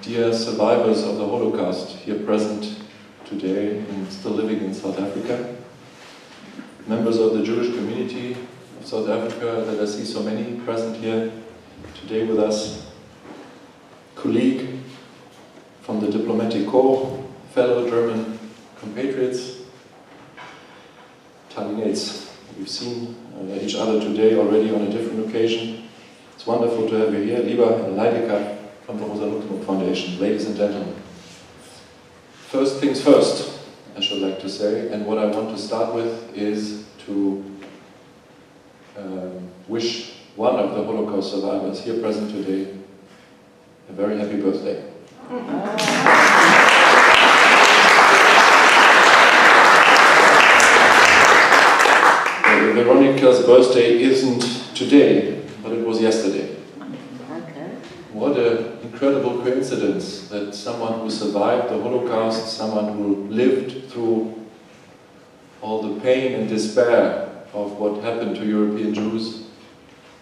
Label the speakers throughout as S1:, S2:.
S1: Dear survivors of the Holocaust here present today and still living in South Africa, members of the Jewish community of South Africa that I see so many present here today with us, colleague from the diplomatic corps, fellow German compatriots, Talinates. We've seen each other today already on a different occasion. It's wonderful to have you here. Lieber Herr Leidecker from the Rosa Luxemburg Foundation, ladies and gentlemen. First things first, I should like to say, and what I want to start with is to wish one of the Holocaust survivors here present today a very happy birthday. Veronica's birthday isn't today, but it was yesterday.
S2: Okay.
S1: What an incredible coincidence that someone who survived the Holocaust, someone who lived through all the pain and despair of what happened to European Jews,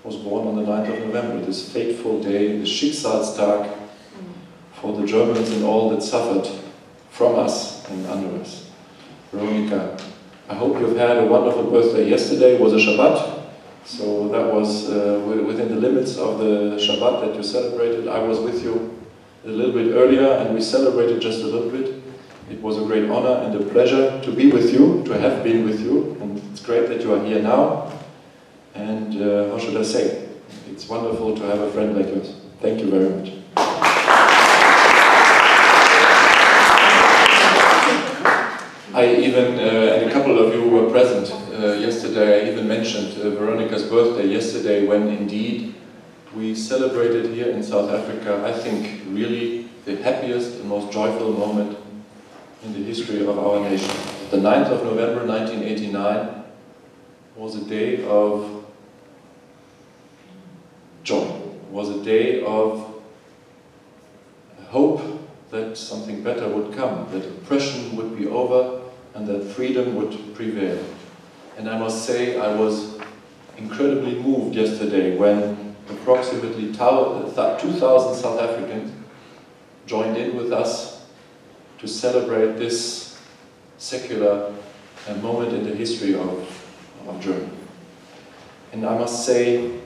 S1: was born on the 9th of November, this fateful day, the Schicksalstag for the Germans and all that suffered from us and under us. Veronica, I hope you've had a wonderful birthday. Yesterday was a Shabbat, so that was within the limits of the Shabbat that you celebrated. I was with you a little bit earlier and we celebrated just a little bit. It was a great honor and a pleasure to be with you, to have been with you, and it's great that you are here now. And how should I say? It's wonderful to have a friend like yours. Thank you very much. I even, and a couple of you were present yesterday, I even mentioned Veronica's birthday yesterday when indeed we celebrated here in South Africa, I think really the happiest and most joyful moment in the history of our nation. The 9th of November 1989 was a day of joy, was a day of hope that something better would come, that oppression would be over and that freedom would prevail. And I must say I was incredibly moved yesterday when approximately 2,000 South Africans joined in with us to celebrate this secular moment in the history of Germany. And I must say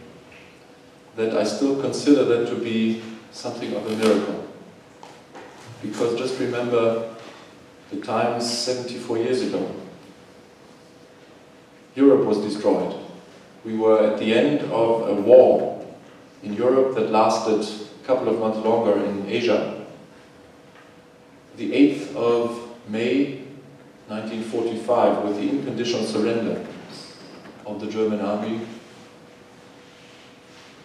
S1: that I still consider that to be something of a miracle. Because just remember the times 74 years ago. Europe was destroyed. We were at the end of a war in Europe that lasted a couple of months longer in Asia. The 8th of May 1945, with the unconditional surrender of the German army,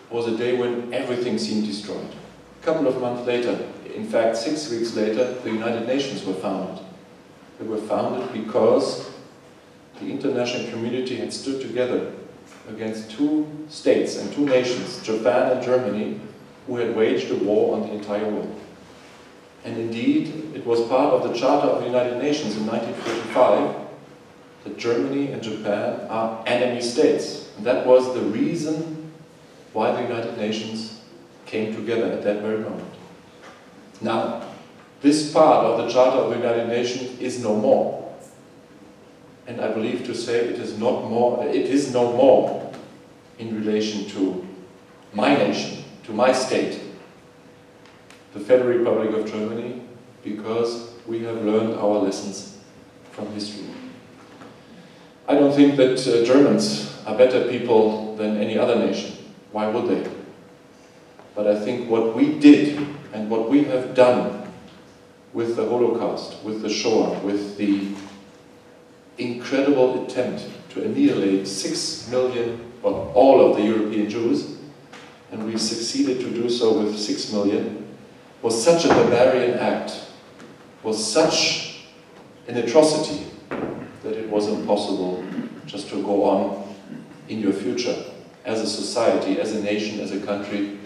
S1: was a day when everything seemed destroyed. A couple of months later, in fact 6 weeks later, the United Nations were founded. They were founded because the international community had stood together against two states and two nations, Japan and Germany, who had waged a war on the entire world. And indeed, it was part of the Charter of the United Nations in 1945 that Germany and Japan are enemy states. And that was the reason why the United Nations came together at that very moment. Now, this part of the Charter of the United Nations is no more. And I believe to say it is no more in relation to my nation, to my state, the Federal Republic of Germany, because we have learned our lessons from history. I don't think that Germans are better people than any other nation. Why would they? But I think what we did and what we have done with the Holocaust, with the Shoah, with the incredible attempt to annihilate 6 million, well, all of the European Jews, and we succeeded to do so with 6 million, was such a barbarian act, was such an atrocity, that it was impossible just to go on in your future as a society, as a nation, as a country,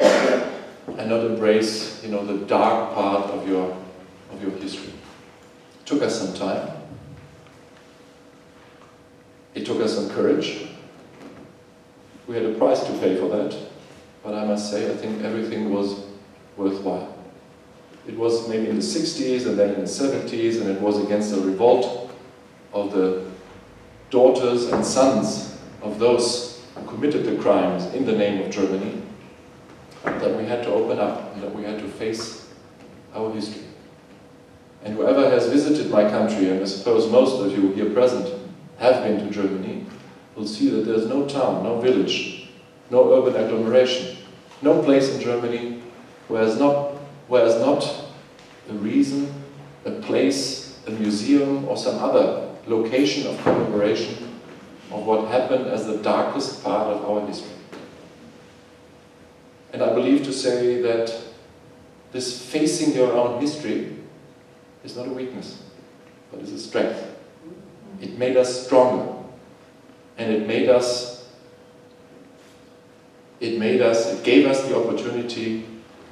S1: and not embrace, the dark part of your history. It took us some time. It took us some courage. We had a price to pay for that, but I must say I think everything was worthwhile. It was maybe in the 60s and then in the 70s, and it was against the revolt of the daughters and sons of those who committed the crimes in the name of Germany that we had to open up and that we had to face our history. And whoever has visited my country, and I suppose most of you here present have been to Germany, will see that there's no town, no village, no urban agglomeration, no place in Germany where is not a reason, a place, a museum, or some other location of commemoration of what happened as the darkest part of our history. And I believe to say that this facing your own history is not a weakness, but is a strength. It made us stronger, and it gave us the opportunity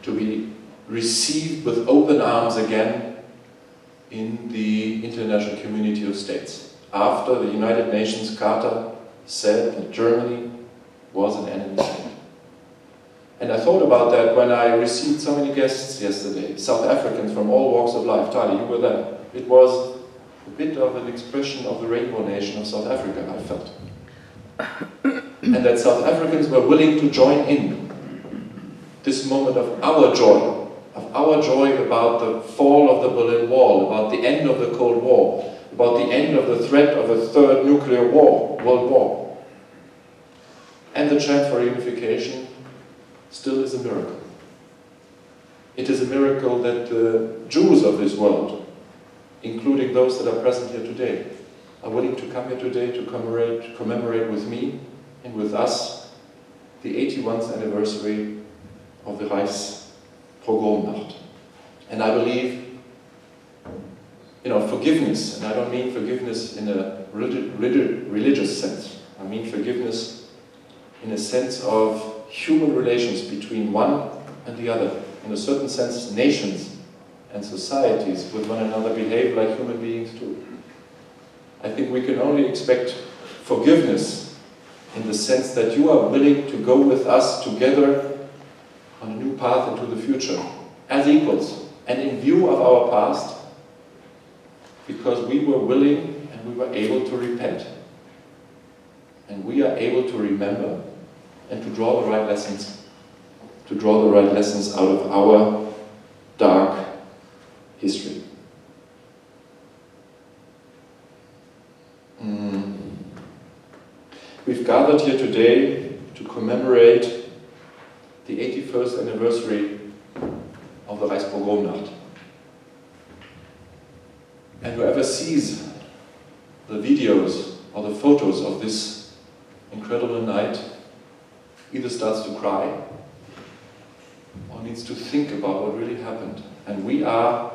S1: to be received with open arms again in the international community of states, after the United Nations Charter said that Germany was an enemy state. And I thought about that when I received so many guests yesterday, South Africans from all walks of life. Tali, you were there. It was a bit of an expression of the rainbow nation of South Africa, I felt. And that South Africans were willing to join in this moment of our joy about the fall of the Berlin Wall, about the end of the Cold War, about the end of the threat of a third nuclear war, world war. And the chance for reunification still is a miracle. It is a miracle that the Jews of this world, including those that are present here today, are willing to come here today to commemorate with me and with us the 81st anniversary of the Reichspogromnacht. And I believe, forgiveness, and I don't mean forgiveness in a religious sense. I mean forgiveness in a sense of human relations between one and the other. In a certain sense, nations and societies with one another behave like human beings too. I think we can only expect forgiveness in the sense that you are willing to go with us together on a new path into the future, as equals, and in view of our past, because we were willing and we were able to repent. And we are able to remember and to draw the right lessons. To draw the right lessons out of our dark history. We've gathered here today to commemorate the 81st anniversary of the Reichspogromnacht. And whoever sees the videos or the photos of this incredible night either starts to cry or needs to think about what really happened. And we are,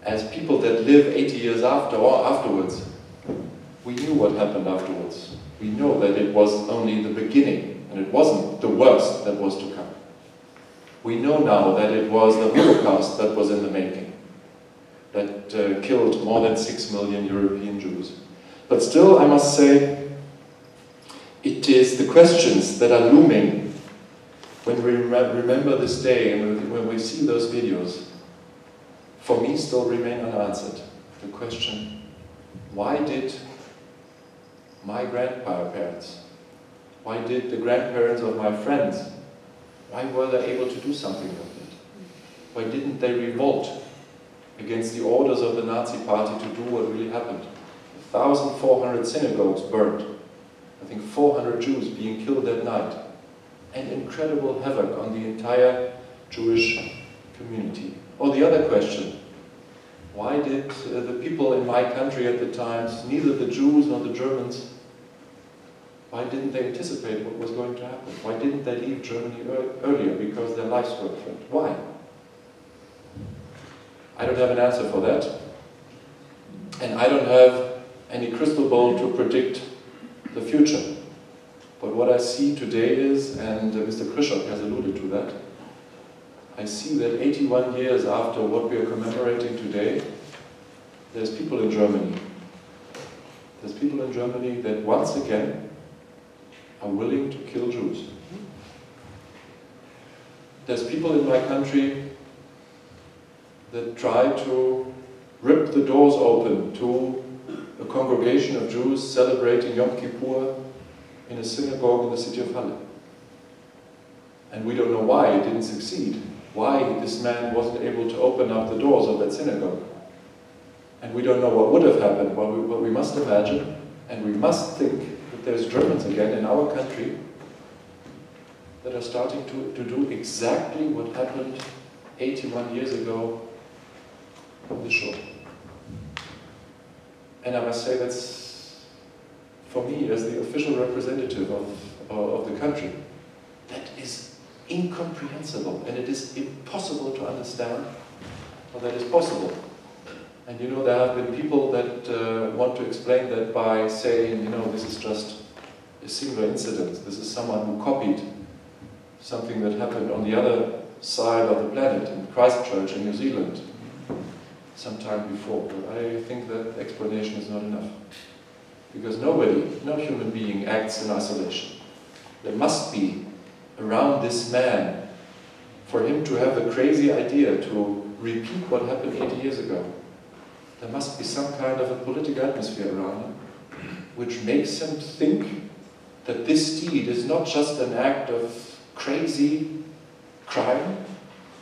S1: as people that live 80 years after or afterwards, we knew what happened afterwards. We know that it was only the beginning, and it wasn't the worst that was to come. We know now that it was the Holocaust that was in the making, that killed more than 6 million European Jews. But still, I must say, it is the questions that are looming when we remember this day and when we see those videos, for me still remain unanswered. The question, why did my grandparents, why did the grandparents of my friends, why were they able to do something like that? Why didn't they revolt against the orders of the Nazi party to do what really happened? 1,400 synagogues burned. I think 400 Jews being killed that night. And incredible havoc on the entire Jewish community. Or the other question, why did the people in my country at the times, neither the Jews nor the Germans, why didn't they anticipate what was going to happen? Why didn't they leave Germany earlier? Because their lives were threatened. Why? I don't have an answer for that. And I don't have any crystal ball to predict the future. But what I see today is, and Mr. Krishok has alluded to that, I see that 81 years after what we are commemorating today, there's people in Germany. There's people in Germany that once again are willing to kill Jews. There's people in my country that tried to rip the doors open to a congregation of Jews celebrating Yom Kippur in a synagogue in the city of Halle. And we don't know why it didn't succeed, why this man wasn't able to open up the doors of that synagogue. And we don't know what would have happened, but we must imagine, and we must think that there's Germans again in our country that are starting to do exactly what happened 81 years ago on the Shoah. And I must say that's, for me, as the official representative of the country, that is incomprehensible, and it is impossible to understand how that is possible. And you know, there have been people that want to explain that by saying, you know, this is just a singular incident, this is someone who copied something that happened on the other side of the planet, in Christchurch in New Zealand, some time before. But I think that explanation is not enough. Because nobody, no human being acts in isolation. There must be around this man, for him to have the crazy idea to repeat what happened 80 years ago. There must be some kind of a political atmosphere around him, which makes him think that this deed is not just an act of crazy crime,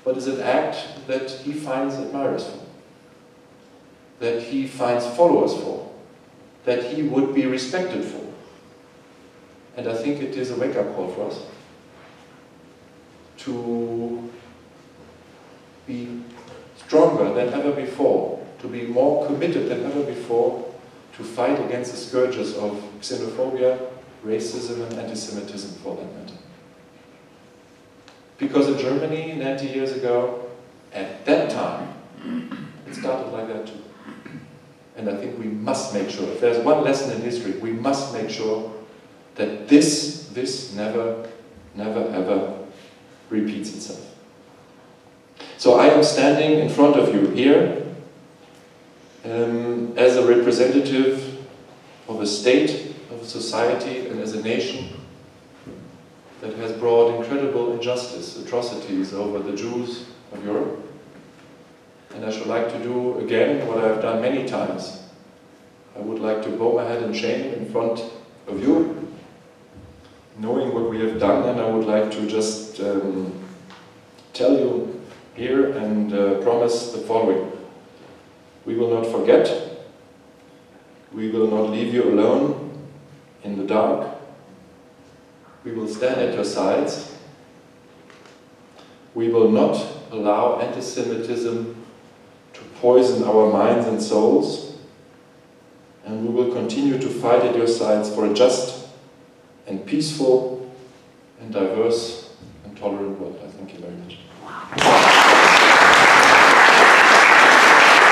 S1: but is an act that he finds admirers for, that he finds followers for, that he would be respected for. And I think it is a wake-up call for us to be stronger than ever before, to be more committed than ever before to fight against the scourges of xenophobia, racism and anti-Semitism for that matter. Because in Germany 90 years ago, at that time, it started like that too. And I think we must make sure, if there's one lesson in history, we must make sure that this never, never, ever repeats itself. So I am standing in front of you here as a representative of a state, of a society, and as a nation that has brought incredible injustice, atrocities over the Jews of Europe. And I should like to do again what I have done many times. I would like to bow my head in shame in front of you, knowing what we have done, and I would like to just tell you here and promise the following. We will not forget, we will not leave you alone in the dark, we will stand at your sides, we will not allow anti-Semitism to poison our minds and souls, and we will continue to fight at your sides for a just and peaceful and diverse and tolerant world. I thank you very much.